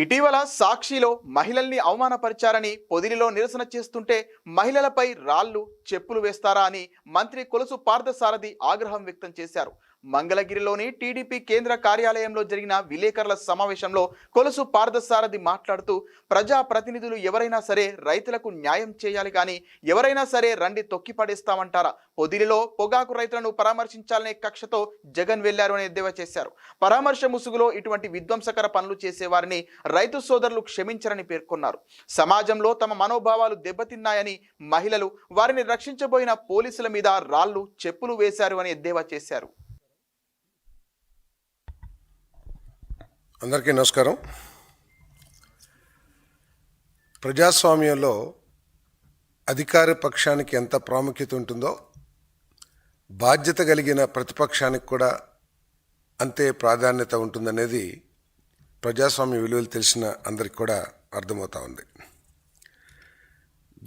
ఇటీవల సాక్షిలో మహిళల్ని అవమానపరిచారని పొదిలిలో నిరసన చేస్తుంటే మహిళలపై రాళ్లు చెప్పులు వేస్తారా అని మంత్రి కొలుసు పార్థసారథి ఆగ్రహం వ్యక్తం చేశారు. మంగళగిరిలోని టీడీపీ కేంద్ర కార్యాలయంలో జరిగిన విలేకరుల సమావేశంలో కొలుసు పార్థసారథి మాట్లాడుతూ ప్రజా ప్రతినిధులు ఎవరైనా సరే రైతులకు న్యాయం చేయాలి కానీ ఎవరైనా సరే రండి తొక్కిపడేస్తామంటారా? పొదిలిలో పొగాకు రైతులను పరామర్శించాలనే కక్షతో జగన్ వెళ్లారు అని ఎద్దేవా చేశారు. పరామర్శ ముసుగులో ఇటువంటి విధ్వంసకర పనులు చేసేవారిని రైతు సోదరులు క్షమించరని పేర్కొన్నారు. సమాజంలో తమ మనోభావాలు దెబ్బతిన్నాయని మహిళలు వారిని రక్షించబోయిన పోలీసుల మీద రాళ్లు చెప్పులు వేశారు అని ఎద్దేవా చేశారు. అందరికీ నమస్కారం. ప్రజాస్వామ్యంలో అధికార పక్షానికి ఎంత ప్రాముఖ్యత ఉంటుందో బాధ్యత కలిగిన ప్రతిపక్షానికి కూడా అంతే ప్రాధాన్యత ఉంటుందనేది ప్రజాస్వామ్య విలువలు తెలిసిన అందరికి కూడా అర్థమవుతా ఉంది.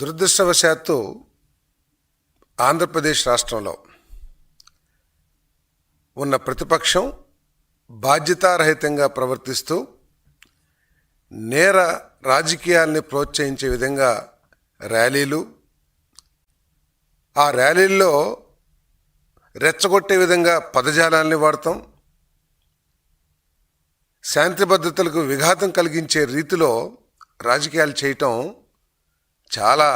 దురదృష్టవశాత్తు ఆంధ్రప్రదేశ్ రాష్ట్రంలో ఉన్న ప్రతిపక్షం బాధ్యతారహితంగా ప్రవర్తిస్తూ నేర రాజకీయాల్ని ప్రోత్సహించే విధంగా ర్యాలీలు, ఆ ర్యాలీల్లో రెచ్చగొట్టే విధంగా పదజాలాన్ని వాడతాం, శాంతి భద్రతలకు విఘాతం కలిగించే రీతిలో రాజకీయాలు చేయటం చాలా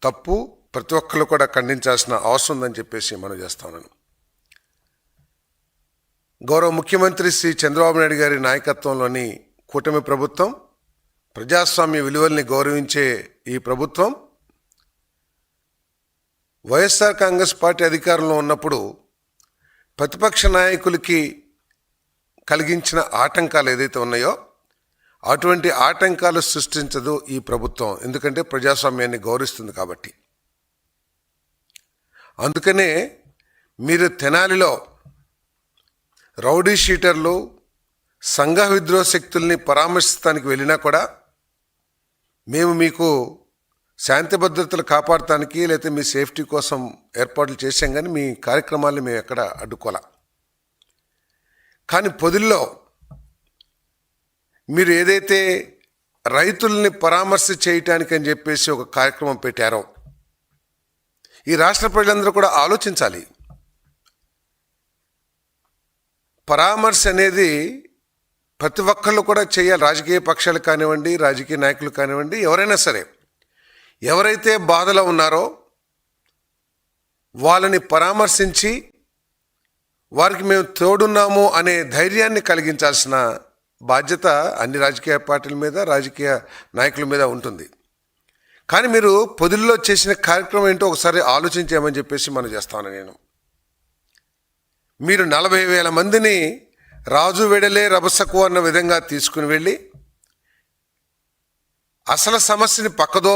తప్పు. ప్రతి ఒక్కరు కూడా ఖండించాల్సిన అవసరం ఉందని చెప్పేసి మనం చేస్తాను. గౌరవ ముఖ్యమంత్రి శ్రీ చంద్రబాబు నాయుడు గారి నాయకత్వంలోని కూటమి ప్రభుత్వం, ప్రజాస్వామ్య విలువల్ని గౌరవించే ఈ ప్రభుత్వం వైఎస్ఆర్ కాంగ్రెస్ పార్టీ అధికారంలో ఉన్నప్పుడు ప్రతిపక్ష నాయకులకి కలిగించిన ఆటంకాలు ఏదైతే ఉన్నాయో అటువంటి ఆటంకాలు సృష్టించదు ఈ ప్రభుత్వం. ఎందుకంటే ప్రజాస్వామ్యాన్ని గౌరవిస్తుంది కాబట్టి. అందుకనే మీరు తెనాలిలో రౌడీ షీటర్లు, సంఘ విద్రోహ శక్తుల్ని పరామర్శించడానికి వెళ్ళినా కూడా మేము మీకు శాంతి భద్రతలు కాపాడటానికి లేకపోతే మీ సేఫ్టీ కోసం ఏర్పాట్లు చేశాం, కానీ మీ కార్యక్రమాల్ని మేము ఎక్కడ అడ్డుకోలే. కానీ పొదిల్లో మీరు ఏదైతే రైతుల్ని పరామర్శ చేయటానికి అని చెప్పేసి ఒక కార్యక్రమం పెట్టారో ఈ రాష్ట్ర ప్రజలందరూ కూడా ఆలోచించాలి. పరామర్శ అనేది ప్రతి ఒక్కళ్ళు కూడా చేయాలి. రాజకీయ పక్షాలు కానివ్వండి, రాజకీయ నాయకులు కానివ్వండి, ఎవరైనా సరే ఎవరైతే బాధలో ఉన్నారో వాళ్ళని పరామర్శించి వారికి మేము తోడున్నాము అనే ధైర్యాన్ని కలిగించాల్సిన బాధ్యత అన్ని రాజకీయ పార్టీల మీద, రాజకీయ నాయకుల మీద ఉంటుంది. కానీ మీరు పొదిల్లో చేసిన కార్యక్రమం ఏంటో ఒకసారి ఆలోచించామని చెప్పేసి మనం చేస్తాను. మీరు 40,000 మందిని రాజు వెడలే రభసకు అన్న విధంగా తీసుకుని వెళ్ళి అసలు సమస్యని పక్కదో